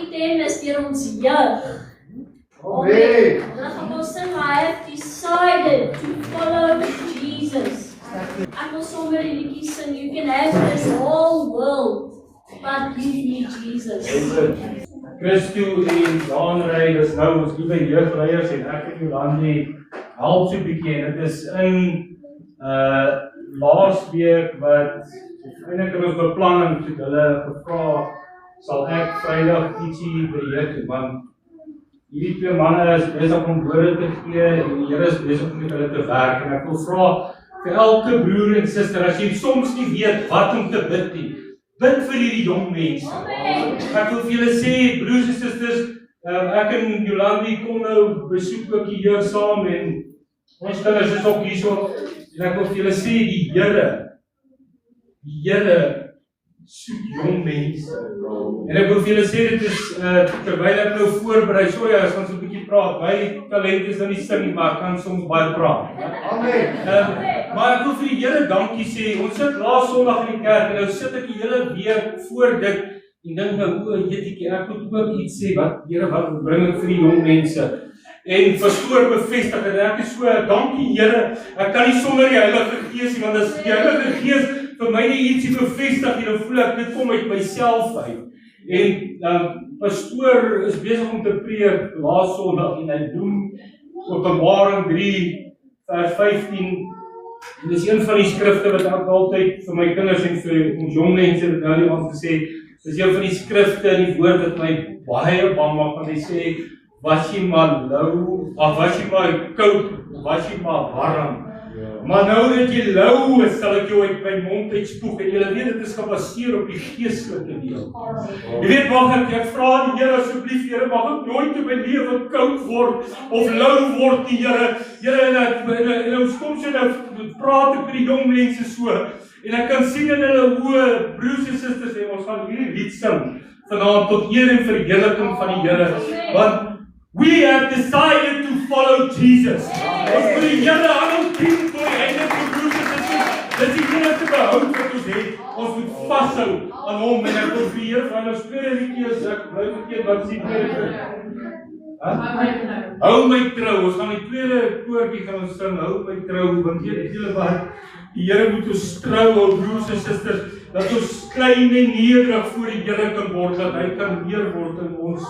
getem is deur ons jeug. Amen. Dan gaan ons sing, I have decided to follow Jesus. Ek wil sommer die liedjie sing, you can have this whole world, but give me Jesus. Christo en Jaanrey, dis nou ons liewe jeugleiers en ek en Jolandi help so bietjie en dit is in laasweek wat eintlik in ons beplanning het hulle gevra sal ek Vrydag ietsie beheer doen want hierdie twee manne is besig om woorde te gee en die Here is besig om met hulle te werk en ek wil vra vir elke broer en suster as jy soms nie weet wat om te bid nie, bid vir hierdie jong mense. Ek wil vir julle sê broers en susters, ek en Jolandi kom nou besoek ook hier saam en ons kinders is ook hierso en ek wil vir julle sê die Here soek jong mense. En ek wil vir julle sê dit is terwyl ek nou voorberei, sorry as ons 'n bietjie praat. My talent is nou nie sing nie, maar ek kan soms baie praat. Amen. Maar ek wil vir die Here dankie sê. Ons sit laas Sondag in die kerk en nou sit ek die hele week voor dit en dink nou, o, jetjie, ek moet ook iets sê wat Here wat bring ek vir die jong mense. En pastoor bevestig en ek is so, dankie Here. Ek kan nie sonder die Heilige Gees nie, want as die Heilige Gees vir my nie ietsie bevestig nie, dan voel ek dit kom uit myself uit. En pastoor is besig om te preek laas Sondag en hy doen Openbaring 3 vers 15. En dis een van die skrifte wat ek altyd vir my kinders en vir ons jong mense dit nou nie aan gesê. Dis een van die skrifte in die woord wat my baie bang maak want hy sê was jy maar lou, of was jy maar koud, was jy maar warm. Maar nou dat jy lou is, sal ek jou uit my mond uitspoeg en julle weet dit is gebaseer op die geestelike deel. Jy weet mag ek vra die Here asseblief Here, mag ek nooit in my lewe koud word of lou word die Here. Here en ons kom so nou praat ek met die jong mense so en ek kan sien in hulle oë broers en susters en ons gaan hierdie lied sing vanaand tot eer en verheerliking van die Here want we have decided to follow Jesus. Ons vir die Here aan dien vir die heilige broers en susters. Dis die enigste behoud wat ons het. Ons moet vashou aan hom en ek wil vir die Here vra nou tweede liedjie as ek bly verkeerd wat sê tweede. Hou my trou. Ons gaan die tweede koortjie gaan ons sing. Hou my trou want julle wat die Here moet ons trou ou broers en susters. Dat ons klein en nederig voor die Here kan word, dat hy kan meer word in ons.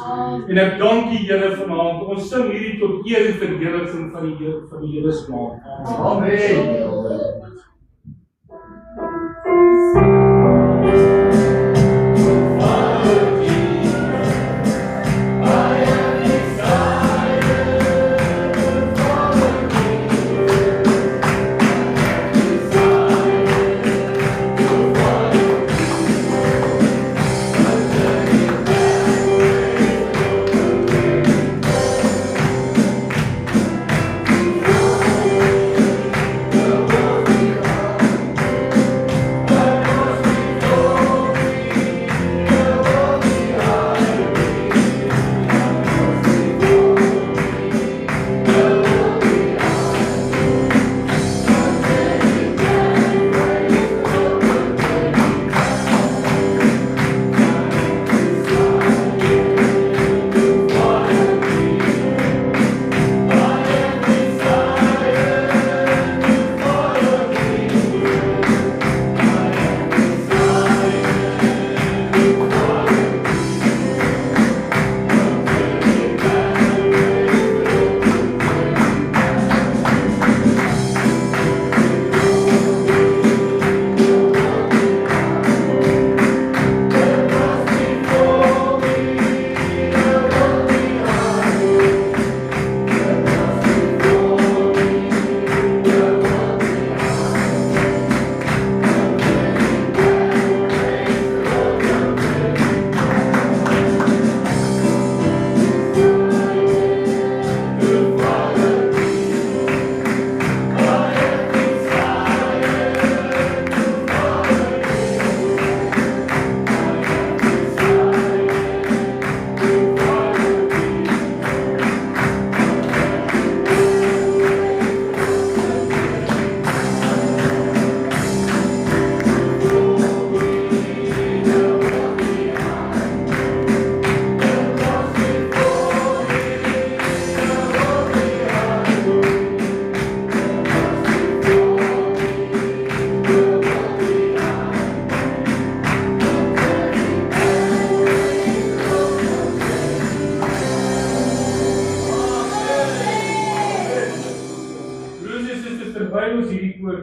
En ek dank die Here vanaand. Ons sing hierdie tot eer en verheerliking van die Here se naam. Amen.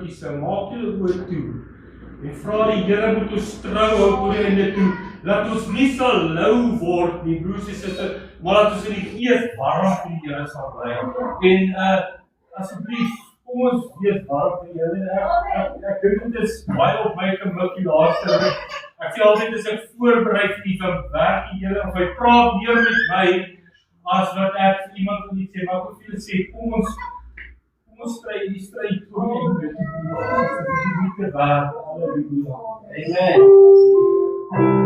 woordjies, maak julle oë toe. En vra die Here moet ons trou hou tot die einde toe. Laat ons nie sal lou word nie, broers en susters, maar laat ons in die gees warm vir die Here sal bly. En asseblief, kom ons wees warm vir die Here. Ek dink dit is baie op my gemik die laaste week. Ek sê altyd as ek voorberei vir iets, dan werk die Here of hy praat meer met my as wat ek vir iemand wil iets sê, maar ek wil vir julle sê, kom ons stry die stryd voor die einde. Dit is nie te waar. Halleluja. Amen.